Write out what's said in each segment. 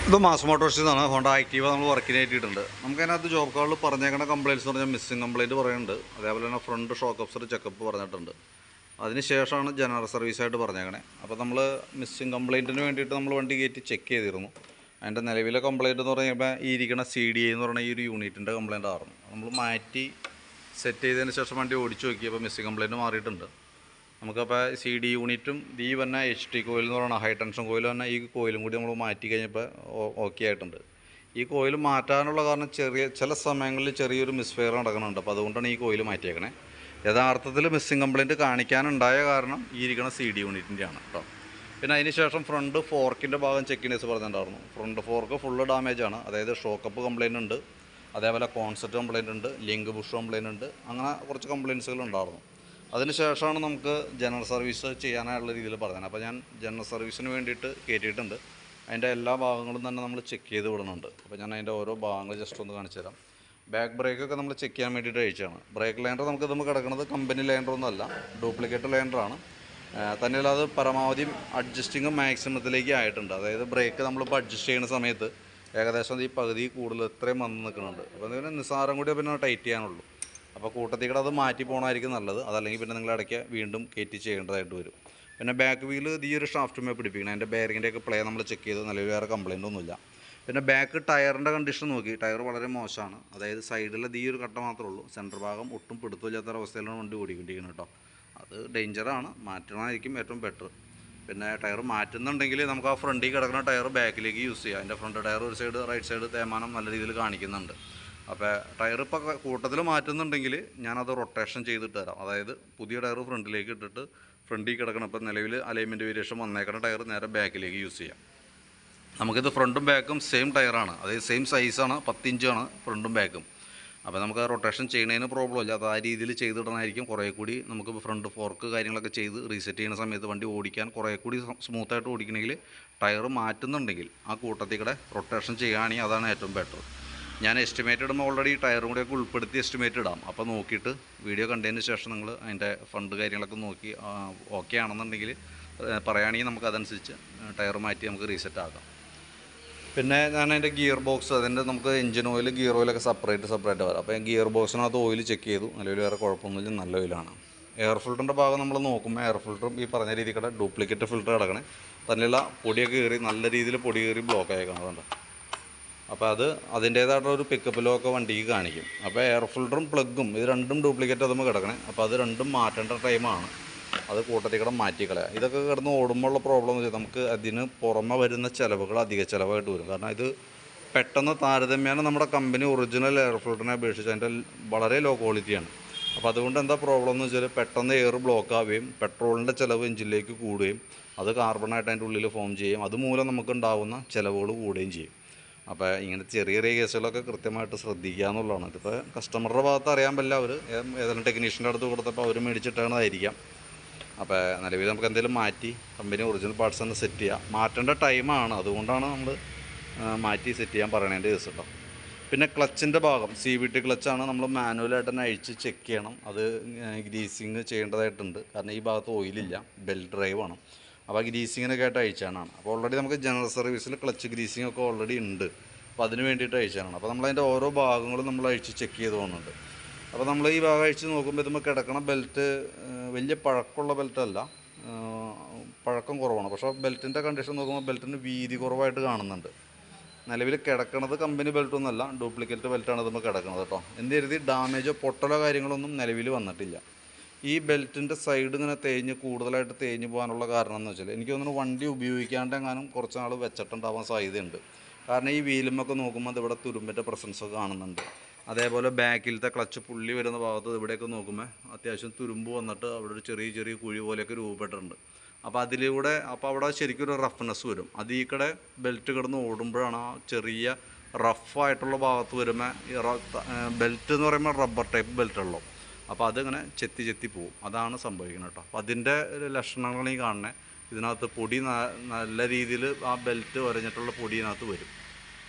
ഇത് മാസ് മോട്ടോഴ്സിൽ നിന്നാണ് Honda Activa നമ്മൾ വർക്കിന് കയറ്റിയിട്ടുണ്ട്. നമുക്കതിനകത്ത് ജോബ് കാർഡിൽ പറഞ്ഞേക്കുന്ന കംപ്ലയിൻറ്റ്സ് എന്ന് പറഞ്ഞാൽ മിസ്സിംഗ് കംപ്ലയിൻറ്റ് പറയുന്നുണ്ട്. അതേപോലെ തന്നെ ഫ്രണ്ട് ഷോക്ക് അബ്സർ ചെക്കപ്പ് പറഞ്ഞിട്ടുണ്ട്. അതിന് ശേഷമാണ് ജനറൽ സർവീസായിട്ട് പറഞ്ഞേക്കണേ. അപ്പോൾ നമ്മൾ മിസ്സിംഗ് കംപ്ലയിൻറ്റിന് വേണ്ടിയിട്ട് നമ്മൾ വണ്ടി കയറ്റി ചെക്ക് ചെയ്തിരുന്നു. അതിൻ്റെ നിലവിലെ കംപ്ലയിൻറ്റ് എന്ന് പറയുമ്പോൾ ഈ ഇരിക്കുന്ന CDI എന്ന് പറഞ്ഞ ഈ ഒരു യൂണിറ്റിൻ്റെ കംപ്ലയിൻ്റ് ആയിരുന്നു. നമ്മൾ മാറ്റി സെറ്റ് ചെയ്തതിന് ശേഷം വണ്ടി ഓടിച്ച് നോക്കിയപ്പോൾ മിസ്സിംഗ് കംപ്ലയിൻറ്റ് മാറിയിട്ടുണ്ട്. നമുക്കപ്പോൾ CD യൂണിറ്റും ഈ വന്ന HT കോയിൽ എന്ന് പറയുന്ന ഹൈ ടെൻഷൻ കോയിൽ തന്നെ ഈ കോയിലും കൂടി നമ്മൾ മാറ്റി കഴിഞ്ഞപ്പോൾ ഓക്കെ ആയിട്ടുണ്ട്. ഈ കോയിൽ മാറ്റാനുള്ള കാരണം ചില സമയങ്ങളിൽ ചെറിയൊരു മിസ്ഫെയർ നടക്കുന്നുണ്ട്. അപ്പോൾ അതുകൊണ്ടാണ് ഈ കോയിൽ മാറ്റിയേക്കണേ. യഥാർത്ഥത്തിൽ മിസ്സിംഗ് കംപ്ലയിൻറ്റ് കാണിക്കാനുണ്ടായ കാരണം ഈ ഇരിക്കുന്ന CD യൂണിറ്റിൻ്റെയാണ് കേട്ടോ. പിന്നെ അതിന് ശേഷം ഫ്രണ്ട് ഫോർക്കിൻ്റെ ഭാഗം ചെക്കിനേഴ്സ് പറഞ്ഞിട്ടുണ്ടായിരുന്നു. ഫ്രണ്ട് ഫോർക്ക് ഫുള്ള് ഡാമേജാണ്. അതായത് ഷോക്കപ്പ് കംപ്ലയിൻ്റ് ഉണ്ട്, അതേപോലെ കോൺസെപ്റ്റ് കംപ്ലയിൻ്റ് ഉണ്ട്, ലിങ്ക് ബുഷ് കംപ്ലയിൻ്റ് ഉണ്ട്, അങ്ങനെ കുറച്ച് കംപ്ലയിൻസുകൾ ഉണ്ടായിരുന്നു. അതിന് ശേഷമാണ് നമുക്ക് ജനറൽ സർവീസ് ചെയ്യാനായുള്ള രീതിയിൽ പറഞ്ഞത്. അപ്പോൾ ഞാൻ ജനറൽ സർവീസിന് വേണ്ടിയിട്ട് കയറ്റിയിട്ടുണ്ട്. അതിൻ്റെ എല്ലാ ഭാഗങ്ങളും തന്നെ നമ്മൾ ചെക്ക് ചെയ്ത് വിടുന്നുണ്ട്. അപ്പോൾ ഞാൻ അതിൻ്റെ ഓരോ ഭാഗങ്ങൾ ജസ്റ്റ് ഒന്ന് കാണിച്ചു തരാം. ബാക്ക് ബ്രേക്കൊക്കെ നമ്മൾ ചെക്ക് ചെയ്യാൻ വേണ്ടിയിട്ട് അയച്ചാണ്. ബ്രേക്ക് ലൈൻഡർ നമുക്ക് ഇതുമ്പോൾ കിടക്കുന്നത് കമ്പനി ലൈൻഡറൊന്നുമല്ല, ഡ്യൂപ്ലിക്കേറ്റ് ലൈൻഡറാണ്. തന്നെയല്ല അത് പരമാവധി അഡ്ജസ്റ്റിങ് മാക്സിമത്തിലേക്ക് ആയിട്ടുണ്ട്. അതായത് ബ്രേക്ക് നമ്മളിപ്പോൾ അഡ്ജസ്റ്റ് ചെയ്യുന്ന സമയത്ത് ഏകദേശം ഈ പകുതി കൂടുതൽ ഇത്രയും വന്ന് നിൽക്കുന്നുണ്ട്. അപ്പോൾ അതിന് നിസ്സാരം കൂടി പിന്നെ ടൈറ്റ് ചെയ്യാനുള്ളൂ. അപ്പോൾ കൂട്ടത്തിക്കൂടെ അത് മാറ്റി പോകണമായിരിക്കും നല്ലത്. അതല്ലെങ്കിൽ പിന്നെ നിങ്ങൾ ഇടയ്ക്ക് വീണ്ടും കയറ്റി ചെയ്യേണ്ടതായിട്ട് വരും. പിന്നെ ബാക്ക് വീല് ഈ ഒരു ഷാഫ്റ്റുമേ പിടിപ്പിക്കണം. അതിൻ്റെ ബെയറിങ്ങിൻ്റെയൊക്കെ പ്ലേ നമ്മൾ ചെക്ക് ചെയ്ത് നിലവിൽ വേറെ കംപ്ലയിൻ്റ് ഒന്നുമില്ല. പിന്നെ ബാക്ക് ടയറിൻ്റെ കണ്ടീഷൻ നോക്കി, ടയർ വളരെ മോശമാണ്. അതായത് സൈഡിലെ ഈ ഒരു കട്ട മാത്രമേ ഉള്ളൂ. സെൻറ്റർ ഭാഗം ഒട്ടും പിടുത്തമില്ലാത്തൊരവസ്ഥയിലാണ് വണ്ടി ഓടിക്കൊണ്ടിരിക്കുന്നത് കേട്ടോ. അത് ഡേഞ്ചറാണ്, മാറ്റണമായിരിക്കും ഏറ്റവും ബെറ്റർ. പിന്നെ ടയർ മാറ്റുന്നുണ്ടെങ്കിൽ നമുക്ക് ആ ഫ്രണ്ടിൽ കിടക്കുന്ന ടയർ ബാക്കിലേക്ക് യൂസ് ചെയ്യാം. അതിൻ്റെ ഫ്രണ്ട് ടയർ ഒരു സൈഡ് റൈറ്റ് സൈഡ് തേമാനം നല്ല രീതിയിൽ കാണിക്കുന്നുണ്ട്. അപ്പോൾ ടയർ ഇപ്പോൾ കൂട്ടത്തിൽ മാറ്റുന്നുണ്ടെങ്കിൽ ഞാനത് റൊട്ടേഷൻ ചെയ്തിട്ട് തരാം. അതായത് പുതിയ ടയർ ഫ്രണ്ടിലേക്ക് ഇട്ടിട്ട് ഫ്രണ്ടിൽ കിടക്കണം. ഇപ്പോൾ നിലവിൽ അലൈൻമെൻറ്റ് വേരിയേഷൻ വന്നേക്കുന്ന ടയർ നേരെ ബാക്കിലേക്ക് യൂസ് ചെയ്യാം. നമുക്കിത് ഫ്രണ്ടും ബാക്കും സെയിം ടയറാണ്, അതായത് സെയിം സൈസാണ്, 10 ഇഞ്ചാണ് ഫ്രണ്ടും ബാക്കും. അപ്പോൾ നമുക്ക് റൊട്ടേഷൻ ചെയ്യുന്നതിന് പ്രോബ്ലം ഇല്ല. അത് ആ രീതിയിൽ ചെയ്തിടണമായിരിക്കും കുറേ കൂടി. നമുക്ക് ഫ്രണ്ട് ഫോർക്ക് കാര്യങ്ങളൊക്കെ ചെയ്ത് റീസെറ്റ് ചെയ്യുന്ന സമയത്ത് വണ്ടി ഓടിക്കാൻ കുറേ കൂടി സ്മൂത്തായിട്ട് ഓടിക്കണമെങ്കിൽ ടയർ മാറ്റുന്നുണ്ടെങ്കിൽ ആ കൂട്ടത്തിൽ കൂടെ റൊട്ടേഷൻ ചെയ്യുകയാണെങ്കിൽ അതാണ് ഏറ്റവും ബെറ്റർ. ഞാൻ എസ്റ്റിമേറ്റ് ഇടുമ്പോൾ ഓൾറെഡി ടയറും കൂടെയൊക്കെ ഉൾപ്പെടുത്തി എസ്റ്റിമേറ്റ് ഇടാം. അപ്പോൾ നോക്കിയിട്ട് വീഡിയോ കണ്ടതിന് ശേഷം നിങ്ങൾ അതിൻ്റെ ഫണ്ട് കാര്യങ്ങളൊക്കെ നോക്കി ഓക്കെ ആണെന്നുണ്ടെങ്കിൽ പറയുകയാണെങ്കിൽ നമുക്ക് അതനുസരിച്ച് ടയർ മാറ്റി നമുക്ക് റീസെറ്റ് ആക്കാം. പിന്നെ ഞാൻ അതിൻ്റെ ഗിയർ ബോക്സ്, അതിൻ്റെ നമുക്ക് എഞ്ചിൻ ഓയിൽ ഗിയർ ഓയിലൊക്കെ സെപ്പറേറ്റ് വരാം. അപ്പോൾ ഞാൻ ഗിയർ ബോക്സിനകത്ത് ഓയിൽ ചെക്ക് ചെയ്തു. നിലവിൽ വേറെ കുഴപ്പമൊന്നുമില്ല, നല്ല ഓയിലാണ്. എയർ ഫിൽറ്ററിൻ്റെ ഭാഗം നമ്മൾ നോക്കുമ്പോൾ എയർ ഫിൽറ്ററും ഈ പറഞ്ഞ രീതിയിൽ ഡ്യൂപ്ലിക്കേറ്റ് ഫിൽറ്റർ കിടക്കണേ. തന്നെയുള്ള പൊടിയൊക്കെ കയറി നല്ല രീതിയിൽ പൊടി കയറി ബ്ലോക്ക് ആയേക്കണം. അതുകൊണ്ട് അപ്പോൾ അതിൻ്റേതായിട്ടുള്ള ഒരു പിക്കപ്പ് ലോ ഒക്കെ വണ്ടിക്ക് കാണിക്കും. അപ്പോൾ എയർ ഫിൽറ്ററും പ്ലഗും ഇത് രണ്ടും ഡ്യൂപ്ലിക്കേറ്റ് അതുമ്പോൾ കിടക്കണേ. അപ്പോൾ അത് രണ്ടും മാറ്റേണ്ട ടൈമാണ്. അത് കൂട്ടത്തിൽ മാറ്റിക്കളയാം. ഇതൊക്കെ കിടന്ന് ഓടുമ്പോൾ ഉള്ള പ്രോബ്ലം എന്ന് വെച്ചാൽ നമുക്ക് അതിന് പുറമെ വരുന്ന ചിലവുകൾ അധിക ചിലവായിട്ട് വരും. കാരണം ഇത് പെട്ടെന്ന് താരതമ്യേന നമ്മുടെ കമ്പനി ഒറിജിനൽ എയർ ഫിൽറ്ററിനെ അപേക്ഷിച്ച് അതിൻ്റെ വളരെ ലോ ക്വാളിറ്റിയാണ്. അപ്പോൾ അതുകൊണ്ട് എന്താ പ്രോബ്ലം എന്ന് വെച്ചാൽ പെട്ടെന്ന് എയർ ബ്ലോക്ക് ആവുകയും പെട്രോളിൻ്റെ ചിലവ് എഞ്ചിനിലേക്ക് കൂടുകയും അത് കാർബണായിട്ട് അതിൻ്റെ ഉള്ളിൽ ഫോം ചെയ്യും. അതുമൂലം നമുക്കുണ്ടാകുന്ന ചിലവുകൾ കൂടുകയും ചെയ്യും. അപ്പോൾ ഇങ്ങനെ ചെറിയ ചെറിയ കേസുകളൊക്കെ കൃത്യമായിട്ട് ശ്രദ്ധിക്കുക എന്നുള്ളതാണ്. ഇതിപ്പോൾ കസ്റ്റമറുടെ ഭാഗത്ത് അറിയാൻ പറ്റില്ല. അവർ ഏതെങ്കിലും ടെക്നീഷ്യൻ്റെ അടുത്ത് കൊടുത്തപ്പോൾ അവർ മേടിച്ചിട്ടാണതായിരിക്കാം. അപ്പോൾ നിലവിൽ നമുക്ക് എന്തെങ്കിലും മാറ്റി കമ്പനി ഒറിജിനൽ പാർട്സ് തന്നെ സെറ്റ് ചെയ്യാം. മാറ്റേണ്ട ടൈമാണ്, അതുകൊണ്ടാണ് നമ്മൾ മാറ്റി സെറ്റ് ചെയ്യാൻ പറയണതിൻ്റെ കേസ് കേട്ടോ. പിന്നെ ക്ലച്ചിൻ്റെ ഭാഗം CVT ക്ലച്ചാണ്, നമ്മൾ മാനുവലായിട്ട് തന്നെ അഴിച്ച് ചെക്ക് ചെയ്യണം. അത് ഗ്രീസിങ് ചെയ്യേണ്ടതായിട്ടുണ്ട്. കാരണം ഈ ഭാഗത്ത് ഓയിലില്ല, ബെൽറ്റ് ഡ്രൈവാണ്. അപ്പോൾ ഗ്രീസിങ്ങിനൊക്കെ ആയിട്ട് അയച്ചാണ്. അപ്പോൾ ഓൾറെഡി നമുക്ക് ജനറൽ സർവീസിൽ ക്ലച്ച് ഗ്രീസിങ് ഒക്കെ ഓൾറെഡി ഉണ്ട്. അപ്പോൾ അതിന് വേണ്ടിയിട്ട് അയച്ചാണ്. അപ്പോൾ നമ്മളതിൻ്റെ ഓരോ ഭാഗങ്ങളും നമ്മൾ അഴിച്ച് ചെക്ക് ചെയ്ത് പോകുന്നുണ്ട്. അപ്പോൾ നമ്മൾ ഈ ഭാഗം അഴിച്ച് നോക്കുമ്പോൾ ഇതുമ്പോൾ കിടക്കണ ബെൽറ്റ് വലിയ പഴക്കമുള്ള ബെൽറ്റല്ല, പഴക്കം കുറവാണ്. പക്ഷേ ബെൽറ്റിൻ്റെ കണ്ടീഷൻ നോക്കുമ്പോൾ ബെൽറ്റിന് വീതി കുറവായിട്ട് കാണുന്നുണ്ട്. നിലവിൽ കിടക്കണത് കമ്പനി ബെൽറ്റൊന്നുമല്ല, ഡ്യൂപ്ലിക്കേറ്റ് ബെൽറ്റാണ് ഇതുമ്പോൾ കിടക്കുന്നത് കേട്ടോ. എന്ത് കരുതി ഡാമേജോ പൊട്ടലോ കാര്യങ്ങളൊന്നും നിലവിൽ വന്നിട്ടില്ല. ഈ ബെൽറ്റിൻ്റെ സൈഡ് ഇങ്ങനെ കൂടുതലായിട്ട് തേഞ്ഞ് പോകാനുള്ള കാരണം എന്ന് വെച്ചാൽ എനിക്ക് തോന്നുന്നു വണ്ടി ഉപയോഗിക്കാണ്ടെങ്ങാനും കുറച്ച് നാൾ വെച്ചിട്ടുണ്ടാവാൻ സാധ്യതയുണ്ട്. കാരണം ഈ വീലുമൊക്കെ നോക്കുമ്പോൾ അതിവിടെ തുരുമ്പിൻ്റെ പ്രസൻസൊക്കെ കാണുന്നുണ്ട്. അതേപോലെ ബാക്കിലത്തെ ക്ലച്ച് പുള്ളി വരുന്ന ഭാഗത്ത് ഇവിടെയൊക്കെ നോക്കുമ്പോൾ അത്യാവശ്യം തുരുമ്പ് വന്നിട്ട് അവിടെ ഒരു ചെറിയ ചെറിയ കുഴി പോലെയൊക്കെ രൂപപ്പെട്ടിട്ടുണ്ട്. അപ്പോൾ അവിടെ ശരിക്കും ഒരു റഫ്നെസ് വരും. അത് ഈ കടെ ബെൽറ്റ് കിടന്ന് ഓടുമ്പോഴാണ് ആ ചെറിയ റഫായിട്ടുള്ള ഭാഗത്ത് വരുമ്പോൾ ബെൽറ്റ് എന്ന് പറയുമ്പോൾ റബ്ബർ ടൈപ്പ് ബെൽറ്റുള്ളൂ. അപ്പോൾ അതിങ്ങനെ ചെത്തി പോവും. അതാണ് സംഭവിക്കുന്നത് കേട്ടോ. അപ്പോൾ അതിൻ്റെ ലക്ഷണങ്ങൾ ഈ കാണണേ. ഇതിനകത്ത് പൊടി നല്ല രീതിയിൽ ആ ബെൽറ്റ് ഉരഞ്ഞിട്ടുള്ള പൊടി ഇതിനകത്ത് വരും.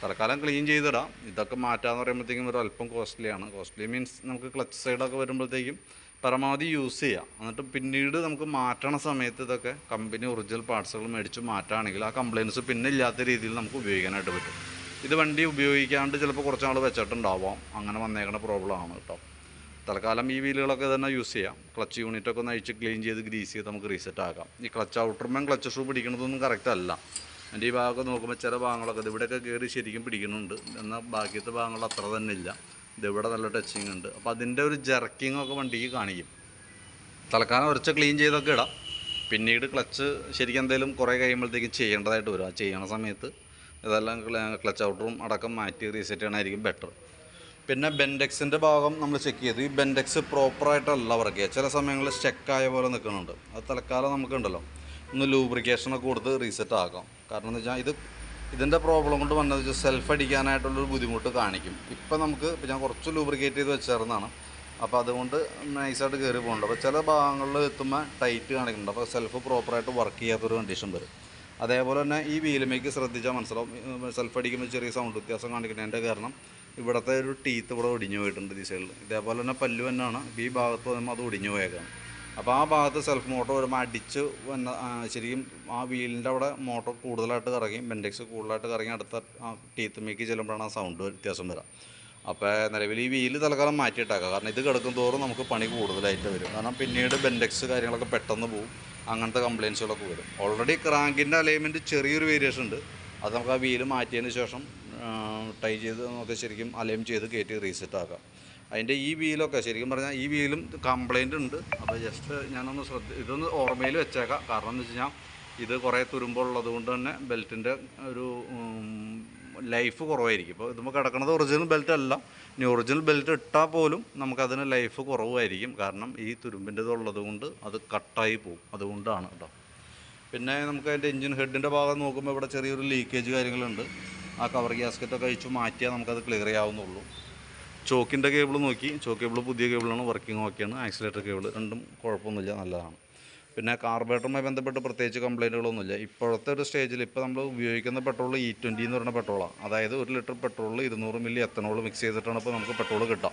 തൽക്കാലം ക്ലീൻ ചെയ്തിടാം. ഇതൊക്കെ മാറ്റാമെന്ന് പറയുമ്പോഴത്തേക്കും ഒരു അല്പം കോസ്റ്റ്ലിയാണ്. കോസ്റ്റ്ലി മീൻസ് നമുക്ക് ക്ലച്ച് സൈഡൊക്കെ വരുമ്പോഴത്തേക്കും പരമാവധി യൂസ് ചെയ്യുക. എന്നിട്ട് പിന്നീട് നമുക്ക് മാറ്റണ സമയത്ത് ഇതൊക്കെ കമ്പനി ഒറിജിനൽ പാർട്സുകൾ മേടിച്ച് മാറ്റുകയാണെങ്കിൽ ആ കംപ്ലയിൻറ്റ്സ് പിന്നെ ഇല്ലാത്ത രീതിയിൽ നമുക്ക് ഉപയോഗിക്കാനായിട്ട് പറ്റും. ഇത് വണ്ടി ഉപയോഗിക്കാണ്ട് ചിലപ്പോൾ കുറച്ച് നാൾ വെച്ചിട്ടുണ്ടാവാം, അങ്ങനെ വന്നേക്കണ പ്രോബ്ലമാണ് കേട്ടോ. തൽക്കാലം ഈ വീലുകളൊക്കെ തന്നെ യൂസ് ചെയ്യാം. ക്ലച്ച് യൂണിറ്റൊക്കെ ഒന്ന് അഴിച്ച് ക്ലീൻ ചെയ്ത് ഗ്രീസ് ചെയ്ത് നമുക്ക് റീസെറ്റ് ആക്കാം. ഈ ക്ലച്ച് ഔട്ടർമാൻ ക്ലച്ച് ഷൂ പിടിക്കുന്നതൊന്നും കറക്റ്റ് അല്ല. എൻ്റെ ഈ ഭാഗമൊക്കെ നോക്കുമ്പോൾ ചില ഭാഗങ്ങളൊക്കെ ഇവിടെയൊക്കെ കയറി ശരിക്കും പിടിക്കുന്നുണ്ട്, എന്നാൽ ബാക്കിയത്തെ ഭാഗങ്ങൾ അത്ര തന്നെ ഇല്ല. ഇതിവിടെ നല്ല ടച്ചിങ് ഉണ്ട്. അപ്പോൾ അതിൻ്റെ ഒരു ജർക്കിങ്ങൊക്കെ വണ്ടിക്ക് കാണിക്കും. തൽക്കാലം കുറച്ച് ക്ലീൻ ചെയ്തൊക്കെ ഇടാം. പിന്നീട് ക്ലച്ച് ശരിക്കും എന്തെങ്കിലും കുറേ കഴിയുമ്പോഴത്തേക്കും ചെയ്യേണ്ടതായിട്ട് വരും. ആ ചെയ്യണ സമയത്ത് ഇതെല്ലാം ക്ലച്ച് ഔട്ടറും അടക്കം മാറ്റി റീസെറ്റ് ചെയ്യണമായിരിക്കും ബെറ്റർ. പിന്നെ ബെൻഡെക്സിൻ്റെ ഭാഗം നമ്മൾ ചെക്ക് ചെയ്തു. ഈ ബെൻഡെക്സ് പ്രോപ്പറായിട്ടല്ല വർക്ക് ചെയ്യുക. ചില സമയങ്ങളിൽ സ്റ്റക്കായ പോലെ നിൽക്കുന്നുണ്ട്. അത് തൽക്കാലം നമുക്കുണ്ടല്ലോ ഒന്ന് ലൂബ്രിക്കേഷനൊക്കെ കൊടുത്ത് റീസെറ്റ് ആക്കാം. കാരണം എന്ന് വെച്ചാൽ ഇതിൻ്റെ പ്രോബ്ലം കൊണ്ട് വന്നത് വെച്ചാൽ സെൽഫ് അടിക്കാനായിട്ടുള്ളൊരു ബുദ്ധിമുട്ട് കാണിക്കും. ഇപ്പം ഞാൻ കുറച്ച് ലൂബ്രിക്കേറ്റ് ചെയ്ത് വെച്ചേർന്നതാണ്. അപ്പോൾ അതുകൊണ്ട് നൈസായിട്ട് കയറി പോകുന്നുണ്ട്. അപ്പോൾ ചില ഭാഗങ്ങളിൽ എത്തുമ്പോൾ ടൈറ്റ് കാണിക്കുന്നുണ്ട്. അപ്പോൾ സെൽഫ് പ്രോപ്പറായിട്ട് വർക്ക് ചെയ്യാത്തൊരു കണ്ടീഷൻ വരും. അതേപോലെ തന്നെ ഈ വീലുമേക്ക് ശ്രദ്ധിച്ചാൽ മനസ്സിലാവും, സെൽഫ് അടിക്കുമ്പോൾ ചെറിയ സൗണ്ട് വ്യത്യാസം കാണിക്കുന്നതിൻ്റെ കാരണം ഇവിടുത്തെ ഒരു ടീത്ത് ഇവിടെ ഒടിഞ്ഞു പോയിട്ടുണ്ട് ഈ സൈഡിൽ. ഇതേപോലെ തന്നെ പല്ലു തന്നെയാണ് ഈ ഭാഗത്ത് വരുമ്പോൾ അത് ഒടിഞ്ഞു പോയേക്കാണ്. അപ്പോൾ ആ ഭാഗത്ത് സെൽഫ് മോട്ടർ വരുമ്പോൾ അടിച്ച് ശരിക്കും ആ വീലിൻ്റെ അവിടെ മോട്ടർ കൂടുതലായിട്ട് കറങ്ങി, ബെൻഡെക്സ് കൂടുതലായിട്ട് കറങ്ങി അടുത്ത ആ ടീത്തുമേക്ക് ചെല്ലുമ്പോഴാണ് ആ സൗണ്ട് വ്യത്യാസം വരിക. അപ്പോൾ നിലവിൽ ഈ വീല് തൽക്കാലം മാറ്റിയിട്ടേക്കാം. കാരണം ഇത് കിടക്കും തോറും നമുക്ക് പണി കൂടുതലായിട്ട് വരും. കാരണം പിന്നീട് ബെൻഡെക്സ് കാര്യങ്ങളൊക്കെ പെട്ടെന്ന് പോകും, അങ്ങനത്തെ കംപ്ലയിൻസുകളൊക്കെ വരും. ഓൾറെഡി ക്രാങ്കിൻ്റെ അലൈൻമെൻറ്റ് ചെറിയൊരു വേരിയേഷൻ ഉണ്ട്. അത് നമുക്ക് ആ വീല് മാറ്റിയതിന് ശേഷം ടൈ ചെയ്ത് നമുക്ക് ശരിക്കും അലൈൻ ചെയ്ത് കയറ്റി റീസെറ്റ് ആക്കാം. അതിൻ്റെ ഈ വീലൊക്കെ ശരിക്കും പറഞ്ഞാൽ ഈ വീലും കംപ്ലയിൻ്റ് ഉണ്ട്. അപ്പോൾ ജസ്റ്റ് ഞാനൊന്ന് ഇതൊന്ന് ഓർമ്മയിൽ വെച്ചേക്കാം. കാരണം എന്ന് വെച്ച് കഴിഞ്ഞാൽ ഇത് കുറേ തുരുമ്പുള്ളത് കൊണ്ട് തന്നെ ബെൽറ്റിൻ്റെ ഒരു ലൈഫ് കുറവായിരിക്കും. ഇപ്പോൾ ഇതുമ്പോൾ കിടക്കുന്നത് ഒറിജിനൽ ബെൽറ്റ് അല്ല. ഇനി ഒറിജിനൽ ബെൽറ്റ് ഇട്ടാൽ പോലും നമുക്കതിന് ലൈഫ് കുറവായിരിക്കും. കാരണം ഈ തുരുമ്പിൻ്റെ ഇതുള്ളത് കൊണ്ട് അത് കട്ടായി പോകും. അതുകൊണ്ടാണ് കേട്ടോ. പിന്നെ നമുക്ക് അതിൻ്റെ എൻജിൻ ഹെഡിൻ്റെ ഭാഗം നോക്കുമ്പോൾ ഇവിടെ ചെറിയൊരു ലീക്കേജ് കാര്യങ്ങളുണ്ട്. ആ കവർ ഗ്യാസ്കറ്റൊക്കെ അഴിച്ച് മാറ്റിയാൽ നമുക്കത് ക്ലിയർ ചെയ്യാവുന്നുള്ളൂ. ചോക്കിൻ്റെ കേബിൾ നോക്കി, ചോക്ക് കേബിൾ പുതിയ കേബിളാണ്, വർക്കിംഗ് ഓക്കെയാണ്. ആക്സിലേറ്റർ കേബിൾ രണ്ടും കുഴപ്പമൊന്നുമില്ല, നല്ലതാണ്. പിന്നെ കാർബറേറ്ററുമായി ബന്ധപ്പെട്ട് പ്രത്യേകിച്ച് കംപ്ലയിൻറ്റുകളൊന്നുമില്ല. ഇപ്പോഴത്തെ ഒരു സ്റ്റേജിൽ ഇപ്പോൾ നമ്മൾ ഉപയോഗിക്കുന്ന പെട്രോൾ E20 എന്ന് പറയുന്ന പെട്രോളാണ്. അതായത് 1 ലിറ്റർ പെട്രോളിൽ 200 മില്ലി എത്തനോൾ മിക്സ് ചെയ്തിട്ടാണ് ഇപ്പോൾ നമുക്ക് പെട്രോൾ കിട്ടുക.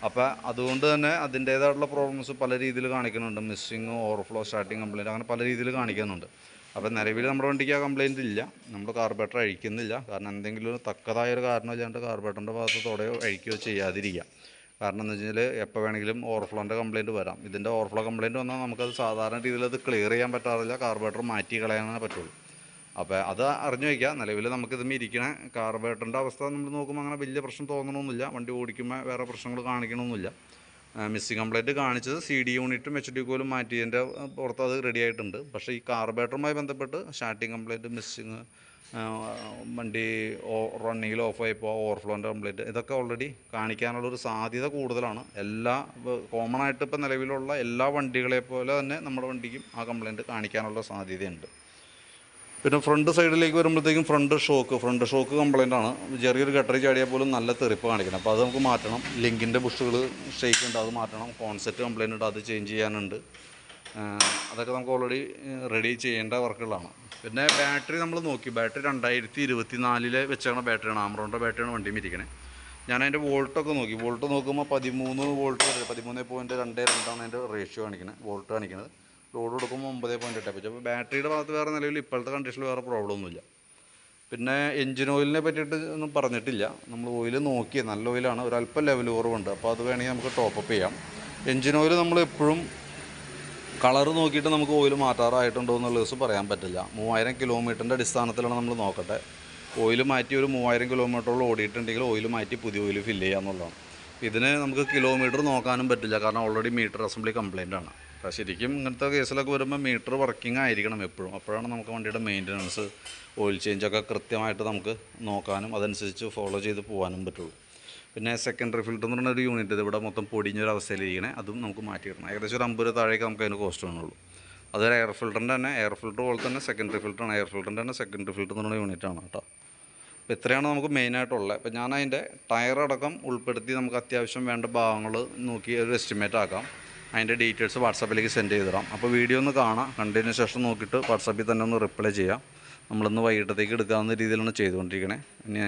അപ്പോൾ അതുകൊണ്ട് തന്നെ അതിൻ്റേതായിട്ടുള്ള പ്രോബ്ലംസ് പല രീതിയിൽ കാണിക്കുന്നുണ്ട്. മിസ്സിങ്, ഓവർഫ്ലോ, സ്റ്റാർട്ടിങ് കംപ്ലയിൻറ്റ്, അങ്ങനെ പല രീതിയിൽ കാണിക്കുന്നുണ്ട്. അപ്പോൾ നിലവിൽ നമ്മുടെ വണ്ടിക്ക് ആ കംപ്ലയിൻറ്റ് ഇല്ല. നമ്മൾ കാർബറേറ്റർ അഴിക്കുന്നില്ല. കാരണം എന്തെങ്കിലും തക്കതായൊരു കാരണമില്ലാണ്ട് കാർബറേറ്ററിൻ്റെ ഭാഗത്ത് തുടയോ അഴിക്കുകയോ ചെയ്യാതിരിക്കുക. കാരണം എന്ന് വെച്ച് കഴിഞ്ഞാൽ എപ്പോൾ വേണമെങ്കിലും ഓവർഫ്ലോൻ്റെ കംപ്ലയിൻറ്റ് വരാം. ഇതിൻ്റെ ഓവർഫ്ലോ കംപ്ലയിൻറ്റ് വന്നാൽ നമുക്കത് സാധാരണ രീതിയിൽ അത് ക്ലിയർ ചെയ്യാൻ പറ്റാറില്ല. കാർബറേറ്റർ മാറ്റി കളയാനേ പറ്റുള്ളൂ. അപ്പോൾ അത് അറിഞ്ഞു വയ്ക്കുക. നിലവിൽ നമുക്കിതുമ്പോൾ ഇരിക്കണ കാർബറേറ്ററിൻ്റെ അവസ്ഥ നമ്മൾ നോക്കുമ്പോൾ അങ്ങനെ വലിയ പ്രശ്നം തോന്നണമെന്നില്ല. വണ്ടി ഓടിക്കുമ്പോൾ വേറെ പ്രശ്നങ്ങൾ കാണിക്കണമെന്നില്ല. മിസ്സിങ് കംപ്ലയിൻറ്റ് കാണിച്ചത് CD യൂണിറ്റും HD കോയിലും മാറ്റിയതിൻ്റെ പുറത്ത് അത് റെഡി ആയിട്ടുണ്ട്. പക്ഷേ ഈ കാർബറേറ്ററുമായി ബന്ധപ്പെട്ട് സ്റ്റാർട്ടിങ് കംപ്ലയിൻറ്റ്, മിസ്സിങ്, വണ്ടി റണ്ണിങ്ങിൽ ഓഫായി ഇപ്പോൾ ഓവർഫ്ലോൻ്റെ കംപ്ലയിൻറ്റ്, ഇതൊക്കെ ഓൾറെഡി കാണിക്കാനുള്ളൊരു സാധ്യത കൂടുതലാണ്. കോമൺ ആയിട്ട് ഇപ്പോൾ നിലവിലുള്ള എല്ലാ വണ്ടികളെ പോലെ തന്നെ നമ്മുടെ വണ്ടിക്കും ആ കംപ്ലയിൻറ്റ് കാണിക്കാനുള്ള സാധ്യതയുണ്ട്. പിന്നെ ഫ്രണ്ട് സൈഡിലേക്ക് വരുമ്പോഴത്തേക്കും ഫ്രണ്ട് ഷോക്ക് കംപ്ലയിൻ്റ് ആണ്. ചെറിയൊരു ഗട്ടറി ചാടിയാൽ പോലും നല്ല തെറിപ്പ് കാണിക്കണം. അപ്പോൾ അത് നമുക്ക് മാറ്റണം. ലിങ്കിൻ്റെ ബുഷുകൾ ഷേക്ക് ഉണ്ട്, അത് മാറ്റണം. കോൺസെപ്റ്റ് കംപ്ലയിൻ്റ് ഉണ്ട്, അത് ചേഞ്ച് ചെയ്യാനുണ്ട്. അതൊക്കെ നമുക്ക് ഓൾറെഡി റെഡി ചെയ്യേണ്ട വർക്കുകളാണ്. പിന്നെ ബാറ്ററി നമ്മൾ നോക്കി. ബാറ്ററി 2024 വെച്ചാണ് ബാറ്ററിയാണ്. ആമറോണിൻ്റെ ബാറ്ററിയാണ് വണ്ടിയും ഇരിക്കണേ. ഞാനതിൻ്റെ വോൾട്ടൊക്കെ നോക്കി. വോൾട്ട് നോക്കുമ്പോൾ 13 വോൾട്ട് വരെ 13.22 അതിൻ്റെ റേഷ്യോ കാണിക്കുന്നത്, വോൾട്ട് കാണിക്കുന്നത്. ലോഡ് കൊടുക്കുമ്പോൾ 9.8. അപ്പോൾ ബാറ്ററിയുടെ ഭാഗത്ത് വേറെ നിലവിൽ ഇപ്പോഴത്തെ കണ്ടീഷനിൽ വേറെ പ്രോബ്ലം ഒന്നുമില്ല. പിന്നെ എൻജിൻ ഓയിലിനെ പറ്റിയിട്ട് ഒന്നും പറഞ്ഞിട്ടില്ല. നമ്മൾ ഓയിൽ നോക്കി, നല്ല ഓയിലാണ്, ഒരല്പം ലെവൽ കുറവുണ്ട്. അപ്പോൾ അത് വേണമെങ്കിൽ നമുക്ക് ടോപ്പപ്പ് ചെയ്യാം. എൻജിൻ ഓയിൽ നമ്മൾ എപ്പോഴും കളർ നോക്കിയിട്ട് നമുക്ക് ഓയിൽ മാറ്റാറായിട്ടുണ്ടോ എന്നുള്ള ദിവസം പറയാൻ പറ്റില്ല. 3000 കിലോമീറ്ററിൻ്റെ അടിസ്ഥാനത്തിലാണ് നമ്മൾ നോക്കട്ടെ. ഓയിൽ മാറ്റി ഒരു 3000 കിലോമീറ്ററോളം ഓടിയിട്ടുണ്ടെങ്കിൽ ഓയിൽ മാറ്റി പുതിയ ഓയിൽ ഫില്ല് ചെയ്യുക എന്നുള്ളതാണ്. ഇതിന് നമുക്ക് കിലോമീറ്റർ നോക്കാനും പറ്റില്ല. കാരണം ഓൾറെഡി മീറ്റർ അസംബ്ലി കംപ്ലയിൻ്റ് ആണ്. അപ്പോൾ ശരിക്കും ഇങ്ങനത്തെ കേസിലൊക്കെ വരുമ്പോൾ മീറ്റർ വർക്കിംഗ് ആയിരിക്കണം എപ്പോഴും. അപ്പോഴാണ് നമുക്ക് വണ്ടിയുടെ മെയിൻ്റനൻസ്, ഓയിൽ ചേഞ്ചൊക്കെ കൃത്യമായിട്ട് നമുക്ക് നോക്കാനും അതനുസരിച്ച് ഫോളോ ചെയ്ത് പോകാനും പറ്റുള്ളൂ. പിന്നെ സെക്കൻഡറി ഫിൽറ്റർ എന്ന് പറഞ്ഞൊരു യൂണിറ്റ് ഇവിടെ മൊത്തം പൊടിഞ്ഞൊരവസ്ഥയിലിരിക്കണേ, അതും നമുക്ക് മാറ്റിയിടണം. ഏകദേശം ഒരു 50 താഴേക്ക് നമുക്ക് അതിന് കോസ്റ്റ് വേണുള്ളൂ. അതൊരു എയർ ഫിൽറ്ററിൻ്റെ തന്നെ, എയർ ഫിൽറ്റർ പോലെ തന്നെ സെക്കൻഡറി ഫിൽറ്ററാണ്. എയർ ഫിൽറ്ററിൻ്റെ തന്നെ സെക്കൻഡറി ഫിൽറ്റർ എന്ന് പറഞ്ഞ യൂണിറ്റാണ് കേട്ടോ. അപ്പോൾ ഇത്രയാണ് നമുക്ക് മെയിനായിട്ടുള്ളത്. അപ്പോൾ ഞാൻ അതിൻ്റെ ടയറടക്കം ഉൾപ്പെടുത്തി നമുക്ക് അത്യാവശ്യം വേണ്ട ഭാഗങ്ങൾ നോക്കി ഒരു എസ്റ്റിമേറ്റ് ആക്കാം. അതിൻ്റെ ഡീറ്റെയിൽസ് വാട്സാപ്പിലേക്ക് സെൻഡ് ചെയ്തിടാം. അപ്പോൾ വീഡിയോ ഒന്ന് കാണാം, കണ്ടതിന് ശേഷം നോക്കിയിട്ട് വാട്സാപ്പിൽ തന്നെ ഒന്ന് റിപ്ലൈ ചെയ്യാം. നമ്മളിന്ന് വൈകിട്ടത്തേക്ക് എടുക്കാവുന്ന രീതിയിലാണ് ചെയ്തുകൊണ്ടിരിക്കണേ. ഇനി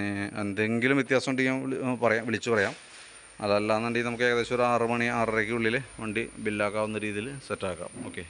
എന്തെങ്കിലും വ്യത്യാസം ഉണ്ടെങ്കിൽ വിളിച്ചു പറയാം. അതല്ലാന്നുണ്ടെങ്കിൽ നമുക്ക് ഏകദേശം ഒരു 6 മണി 6:30ക്കുള്ളിൽ വണ്ടി ബില്ലാക്കാവുന്ന രീതിയിൽ സെറ്റാക്കാം. ഓക്കെ.